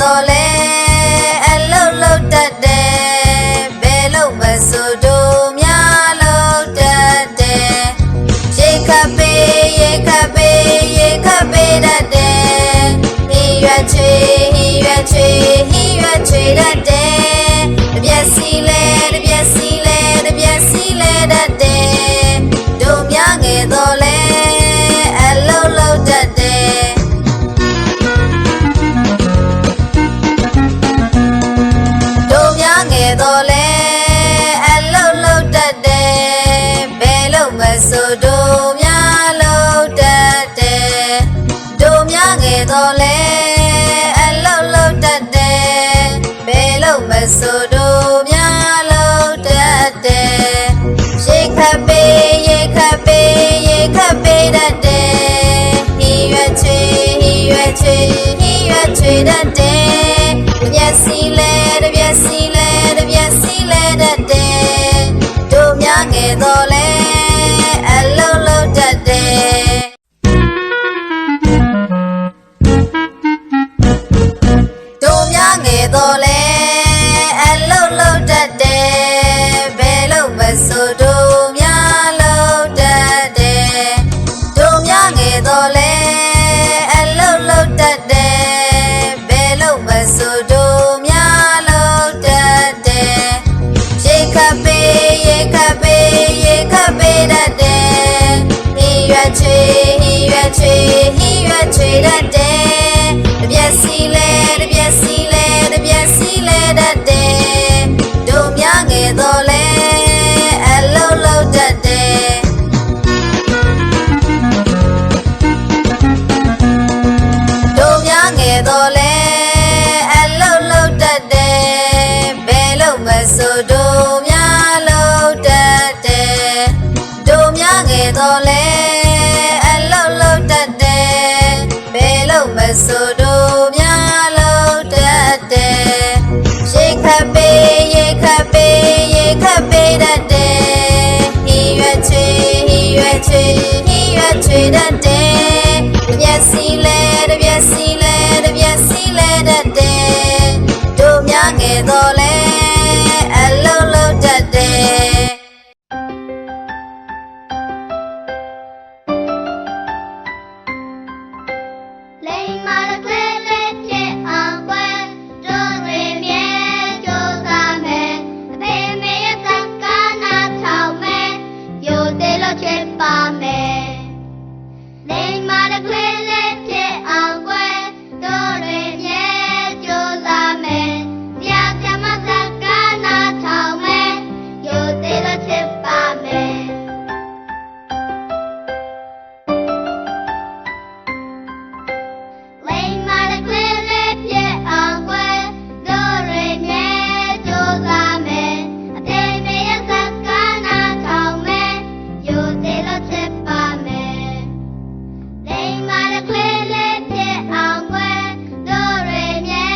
တော့လဲအလုံးလုံးတတ်တယ်ဘယ်လို့မဆိုတို့များလုံးတတ်တယ်ရေခပ်ပေးရေခပ်ပေးရေခပ်ပေးတတ်တယ်ဟီရွက်ချွေဟီရွက်ချွေဟီရွက်ချွေတတ်တယ်တပြက်စီလဲတပြက်စီလဲတပြက်စီလဲတတ်တယ်တို့များငယ်တော့လဲအလုံးလုံးတတ်တယ်တော့လဲအလုံးလုံးတတ်တယ်ဘယ်လို့မဆိုတို့များလုံးတတ်တယ်တို့များငယ်တော့လဲအလုံးလုံးတတ်တယ်ဘယ်လို့မဆိုတို့များလုံးတတ်တယ်ရေခပ်ပေးရေခပ်ပေးရေခပ်ပေးတတ်တယ်ဟီရွက်ချွေဟီရွက်ချွေဟီရွက်ချွေတတ်တယ်တပြက်စီလဲတပြက်စီလဲတပြက်စီလဲတတ်တယ်တို့များငယ်တော့လဲအလုံးလုံးတတ်တယ်တို့များငယ်တော့လဲအလုံးလုံးတတ်တယ်ဘယ်လို့မဆိုတို့များလုံးတတ်တယ်တို့များငယ်တော့လဲအလုံးလုံးတတ်တယ်ဘယ်လို့မဆိုတို့များလုံးတတ်တယ်ရေခပ်ပေးရေခပ်ပေးရေခပ်ပေးတတ်တယ်ဟီရွက်ချွေဟီရွက်ချွေဟီရွက်ချွေတတ်တယ်တပြက်စီလဲတပြက်စီလဲတပြက်စီလဲတတ်တယ်တို့များငယ်တော့လဲအလုံးလုံးတတ်တယ်တို့များငယ်တော့လဲအလုံးလုံးတတ်တယ်ဘယ်လို့မဆိုတို့များလုံးတတ်တယ်တို့များငယ်တော့လဲအလုံးလုံးတတ်တယ်ဘယ်လို့မဆိုတို့များလုံးတတ်တယ်ရေခပ်ပေးရေခပ်ပေးရေခပ်ပေးတတ်တယ်ဟီရွက်ချွေဟီရွက်ချွေဟီရွက်ချွေတတ်တယ်တပြက်စီလဲတပြက်စီလဲတပြက်စီလဲတတ်တယ်တို့များငယ်တော့လဲအလုံးလုံးတတ်တယ်လိမ္မာတဲ့ကလေးလေးဖြစ်အောင်ကွယ်တို့တွေမြဲကြိုးစားမယ်အဖေမေရဲ့စကားနားထောင်မယ်ရိုသေလို့ချစ်ပါမယ်လိမ္မာတဲ့ကလေးလေးဖြစ်အောင်ကွယ်တို့တွေမြဲကြိုးစားမယ်ဆရာဆရာမစကားနားထောင်မယ်ရိုသေလို့ချစ်ပါမယ်လိမ္မာတဲ့ကလေးလေးဖြစ်အောင်ကွယ်တို့တွေမြဲကြိုးစားမယ်အဖေမေရဲ့စကားနားထောင်မယ်ရိုသေလို့ချစ်ပါမယ်လိမ္မာတဲ့ကလေးလေးဖြစ်အောင်ကွယ်တို့တွေမြဲ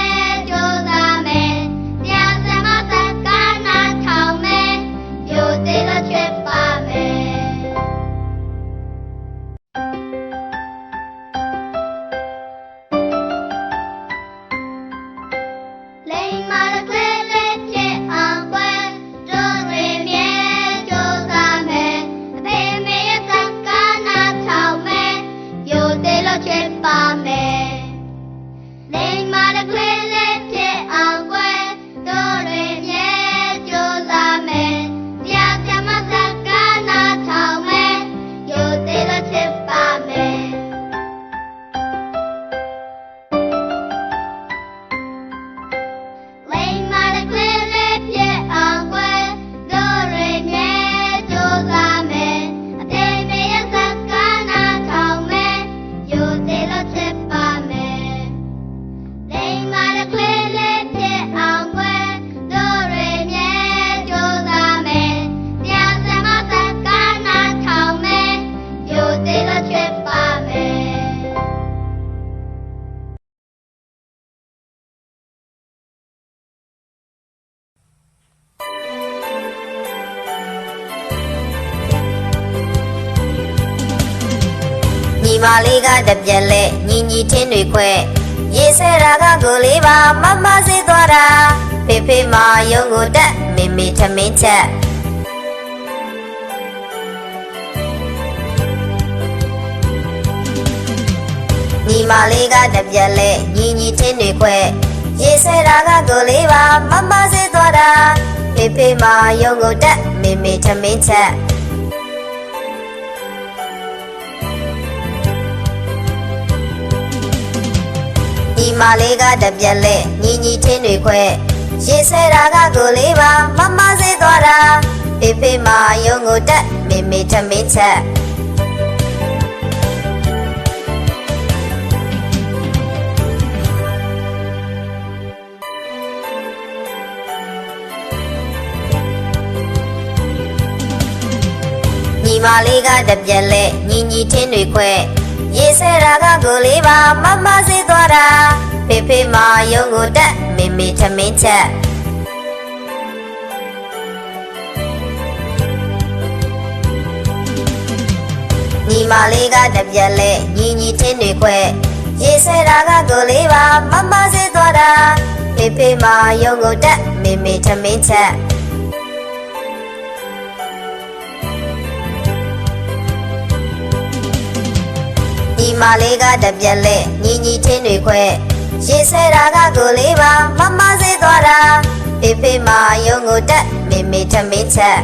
ကြိုးစားမယ်ဆရာဆရာမစကားနားထောင်မယ်ရိုသေလို့ချစ်ပါမယ်လိမ္မာတဲ့ကလေးလေးဖြစ်အောင်ကွယ်တို့တွေမြဲကြိုးစားမယ်အဖေမေရဲ့စကားနားထောင်မယ်ရိုသေလို့ချစ်ပါမယ်လိမ္မာတဲ့ကလေးလေးဖြစ်အောင်ကွယ်တို့တွေမြဲကြိုးစားမယ်ဆရာဆရာမစကားနားထောင်မယ်ရိုသေလို့ချစ်ပါမယ်လိမ္မာတဲ့ကလေးလေးဖြစ်အောင်ကွယ်တို့တွေမြဲကြိုးစားမယ်အဖေမေရဲ့စကားနားထောင်မယ်ရိုသေလို့ချစ်ပါမယ်လိမ္မာတဲ့ကလေးလေးဖြစ်အောင်ကွယ်တို့တွေမြဲကြိုးစားမယ်ဆရာဆရာမစကားနားထောင်မယ်ရိုသေလို့ချစ်ပါမယ်ညီမလေးကတပြက်လက်ညီညီထင်းတွေခွဲရ ရေဆဲတာကကိုလေးပါမမစေးသွားတာဖေဖေမာယုံကိုတက်မေမေထမင်းချက်ညီမလေးကတပြက်လဲညီညီထင်းတွေခွဲရေဆဲတာကကိုလေးပါမမစေးသွားတာဖေဖေမာယုံကိုတက်မေမေထမင်းချက်ညီမလေးကတပြက်လဲညီညီထင်းတွေခွဲရေဆဲတာကကိုလေးပါမမစေးသွားတာဖေဖေမာယုံကိုတက်မေမေထမင်းချက်ညီမလေးကတပြက်လဲညီညီထင်းတွေခွဲရေဆဲတာကကိုလေးပါမမစေးသွားတာဖေဖေမာယုံကိုတက်မေမေထမင်းချက်ညီမလေးကတပြက်လဲညီညီထင်းတွေခွဲရေဆဲတာကကိုလေးပါမမစေးသွားတာဖေဖေမာယုံကိုတက်မေမေထမင်းချက်ညီမလေးကတပြက်လဲညီညီထင်းတွေခွဲရေဆဲတာကကိုလေးပါမမစေးသွားတာဖေဖေမာယုံကိုတက်မေမေထမင်းချက်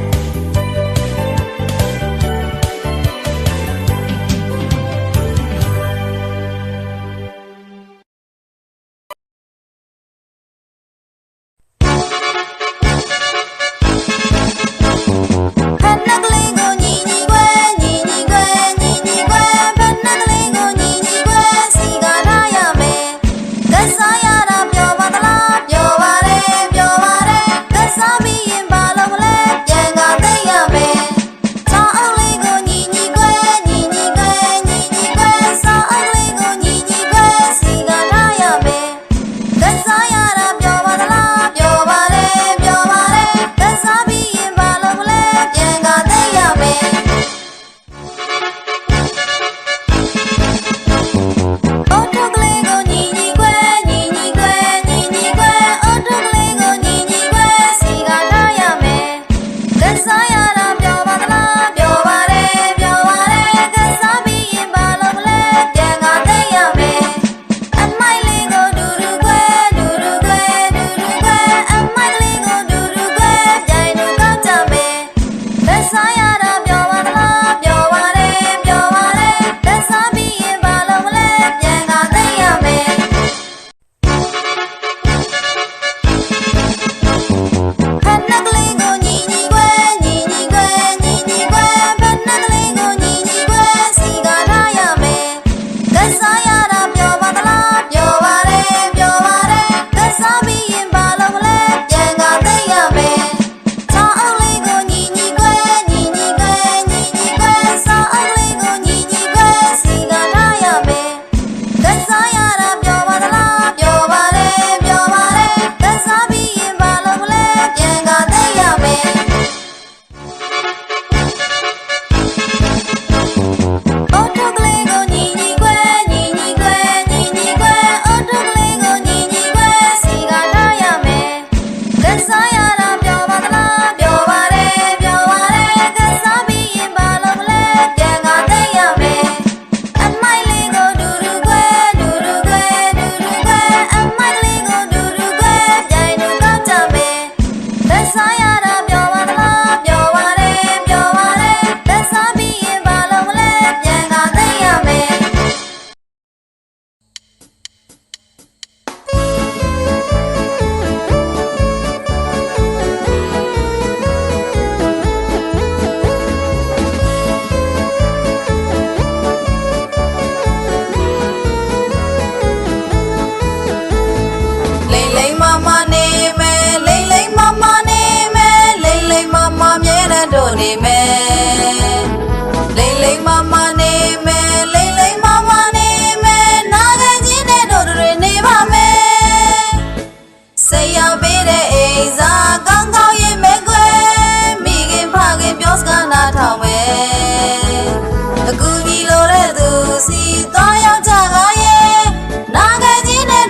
အကူကြီးလိုတဲ့သူစီသွားရောက်ကြပါရဲ့နာခဲ့ကြီးနဲ့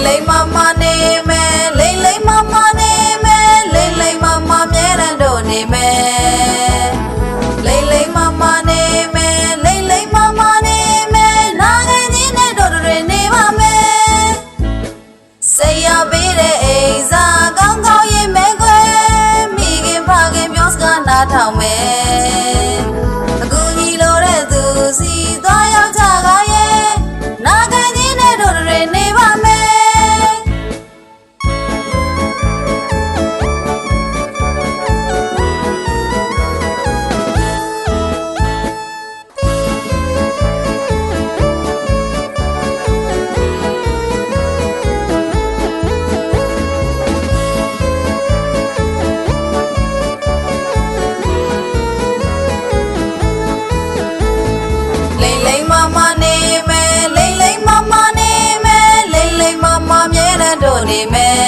လိမ့်မမနေမယ်လိမ့်လိမ့်မမနေမယ်လိမ့်လိမ့်မမမြဲတမ်းတို့နေမယ်လိမ့်လိမ့်မမနေမယ်လိမ့်လိမ့်မမနေမယ်နာငယ်ချင်းနဲ့တို့တွေနေပါမယ်စိတ်ရပေးတဲ့အိမ်စားကောင်းကောင်းရေးမဲခွဲမိခင်ဖခင်ပြောစကားနားထောင်မယ်အခုညီလိုတဲ့သူစီသွားရောက်ကြကားရဲ့နာငယ်ချင်းနဲ့တို့တွေနေပါမယ်နေမယ်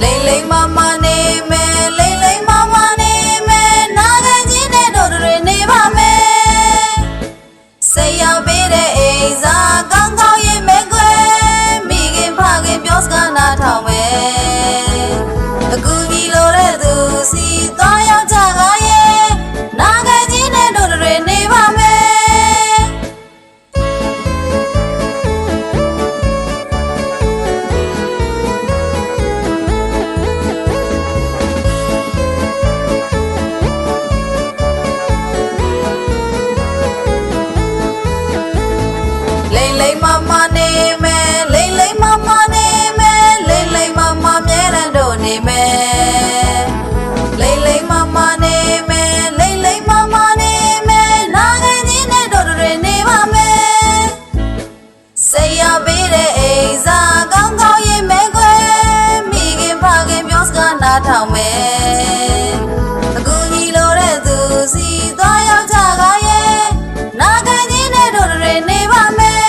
လိမ့်လိမ့်မမနေမယ်လိမ့်လိမ့်မမနေမယ်နာငယ်ချင်းနဲ့တို့တွေနေပါမယ်စိတ်ရောက်ပေးတဲ့အိမ်စားကောင်းကောင်းရေးမဲခွဲမိခင်ဖခင်ပြောစကားနားထောင်မယ်အခုညီလိုတဲ့သူစီသွားရောက်ကြကားရဲ့နာငယ်ချင်းနဲ့တို့တွေနေပါမယ်လိမ့်မမနေမယ်လိမ့်လိမ့်မမနေမယ်လိမ့်လိမ့်မမမြဲတမ်းတို့နေမယ်လိမ့်လိမ့်မမနေမယ်လိမ့်လိမ့်မမနေမယ်နာငယ်ချင်းနဲ့တို့တွေနေပါမယ်စိတ်ရပေးတဲ့အိမ်စားကောင်းကောင်းရေးမဲခွဲမိခင်ဖခင်ပြောစကားနားထောင်မယ်အခုညီလိုတဲ့သူစီသွားရောက်ကြကားရဲ့နာငယ်ချင်းနဲ့တို့တွေနေပါမယ်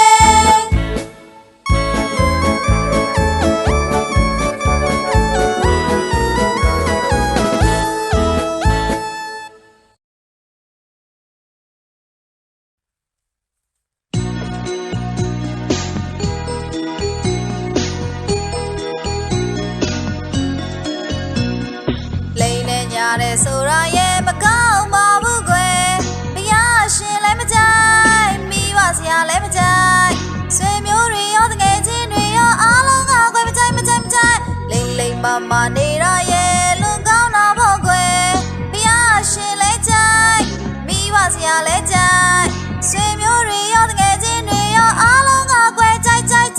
တဲ့ဆိုရရဲ့မကောင်းပါဘူးကွယ်ဘုရားရှင်လည်းမကြိုက်မိဘဆရာလည်းမကြိုက်ဆွေမျိုးတွေရောတကယ်ချင်းတွေရောအားလုံးကကွယ်မကြိုက်လိမ့်လိမ့်မမနေရရဲ့လွန်ကောင်းတာပေါ့ကွယ်ဘုရားရှင်လည်းကြိုက်မိဘဆရာလည်းကြိုက်ဆွေမျိုးတွေရောတကယ်ချင်းတွေရောအားလုံးကကွယ်ကြိုက်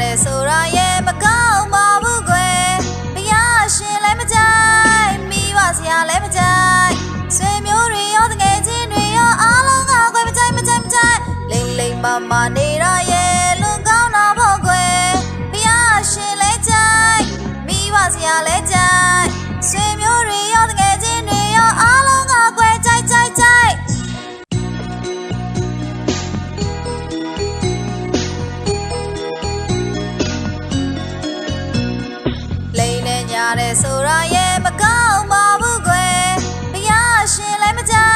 တဲ့ဆိုရရဲ့မကောင်းပါဘူးကွယ်ဘုရားရှင်လည်းမကြိုက်မိဘဆရာလည်းမကြိုက်ဆွေမျိုးတွေရောတကယ်ချင်းတွေရောအားလုံးကကွယ်မကြိုက်လိမ့်လိမ့်မမနေရရဲ့လွန်ကောင်းတာပေါ့ကွယ်ဘုရားရှင်လည်းကြိုက်မိဘဆရာလည်းကြိုက်ဆွေမျိုးတွေရောတကယ်ချင်းတွေရောအားလုံးကကွယ်ကြိုက်တဲ့ဆိုရရဲ့မကောင်းပါဘူးကွယ်ဘုရားရှင်လည်းမကြို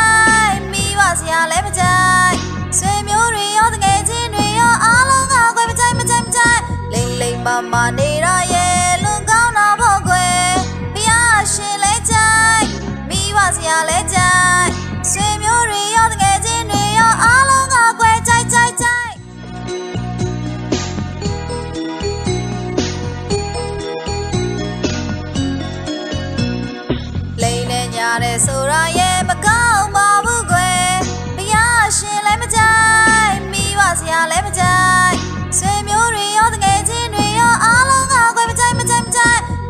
က်မိဘဆရာလည်းမကြိုက်ဆွေမျိုးတွေရောတကယ်ချင်းတွေရောအားလုံးကကွယ်မကြိုက်လိမ့်လိမ့်မမနေရရဲ့လွန်ကောင်းတာပေါ့ကွယ်ဘုရားရှင်လည်းကြိုက်မိဘဆရာလည်းကြိုက်ဆွေမျိုးတွေရောတကယ်ချင်းတွေရောအားလုံးကကွယ်ကြိုက်တဲ့ဆိုရရဲ့မကောင်းပါဘူးကွယ်ဘုရားရှင်လည်းမကြိုက်မိဘဆရာလည်းမကြိုက်ဆွေမျိုးတွေရောတကယ်ချင်းတွေရောအားလုံးကကွယ်မကြိုက်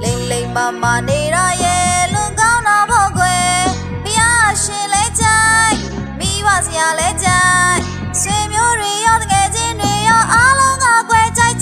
လိမ့်လိမ့်မမနေရရဲ့လွန်ကောင်းတာပေါ့ကွယ်ဘုရားရှင်လည်းကြိုက်မိဘဆရာလည်းကြိုက်ဆွေမျိုးတွေရောတကယ်ချင်းတွေရောအားလုံးကကွယ်ကြိုက်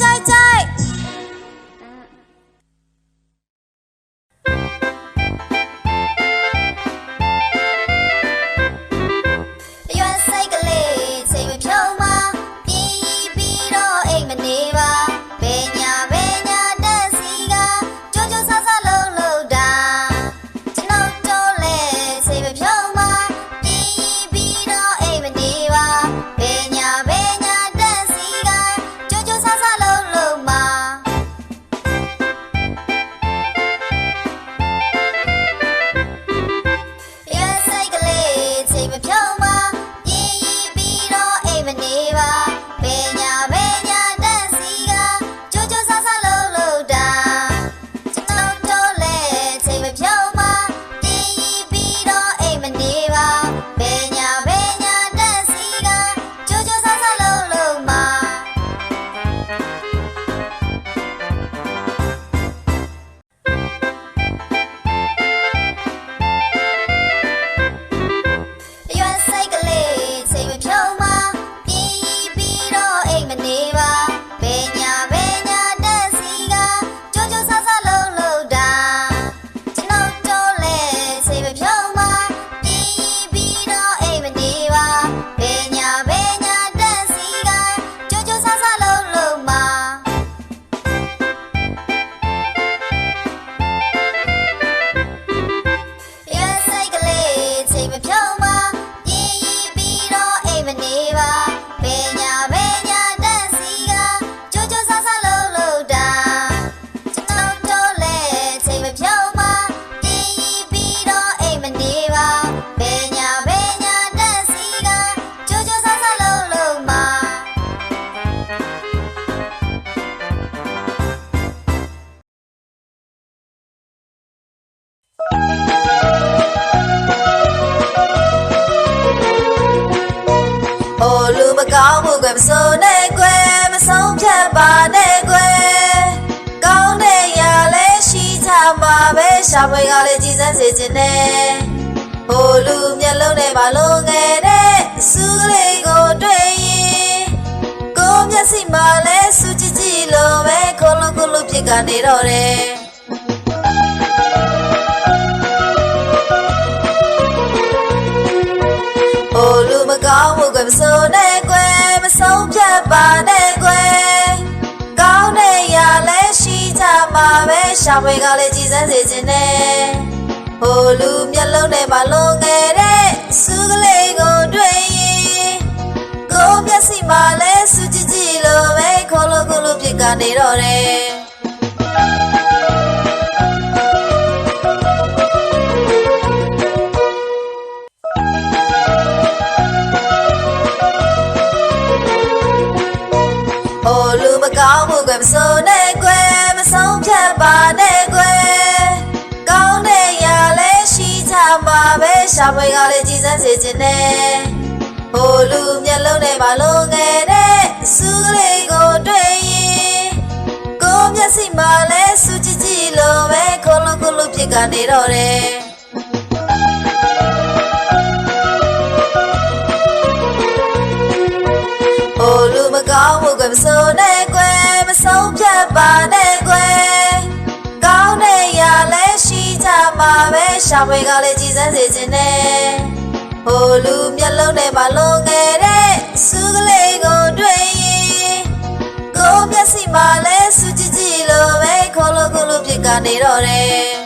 မှာပဲရှာဖွေကလေးကြီးစမ်းစေခြင်းနဲ့ဟိုလူမျက်လုံးနဲ့မလုံးငယ်တဲ့စုကလေးကိုတွေ့ရင်ကိုမျက်စိမှာလဲစုကြည့်ကြည့်လို့ပဲခိုးလို့ခိုးလို့ဖြစ်ကနေတော့တယ်ဟိုလူမကောင်းမှုကမစိုးနဲ့ကွယ်မဆုံးဖြတ်ပါနဲ့ကွယ်ကောင်းတဲ့ရလဲရှိကြမှာပဲရှာဖွေကလေးကြည်စမ်းစေခြင်းနဲ့ဟိုလူမျက်လုံးနဲ့မလုံးငယ်တဲ့စုကလေးကိုတွေ့ရင်ကိုမျက်စိမှာလဲစုကြည့်ကြည့်လို့ပဲခိုးလို့ခိုးလို့ဖြစ်ကနေတော့တယ်လူမကောင်းမှုကမစိုးနဲ့ကွယ်မဆုံးဖြတ်ပါနဲ့ကွယ်ကောင်းတဲ့ရလဲရှိချမှာပဲရှာဖွေကလေးကြည်စမ်းစေခြင်းနဲ့ဟိုလူမျက်လုံးနဲ့မလုံးငယ်တဲ့စုကလေးကိုတွေ့ရင်ကိုမျက်စိမှာလဲစုကြည့်ကြည့်လို့ပဲခိုးလို့ခိုးလို့ဖြစ်ကနေတော့တယ်ဟိုလူမကောင်းမှုကမစိုးနဲ့ကွယ်မဆုံးဖြတ်ပါနဲ့ကွယ်ကောင်းတဲ့ရလဲရှိကြမှာပဲရှာဖွေကလေးကြည်စမ်းစေခြင်းနဲ့ဟိုလူမျက်လုံးနဲ့မလုံးငယ်တဲ့စုကလေးကိုတွေ့ရင်ကိုမျက်စိမှာလဲစုကြည့်ကြည့်လို့ပဲခိုးလို့ခိုးလို့ဖြစ်ကနေတော့တယ်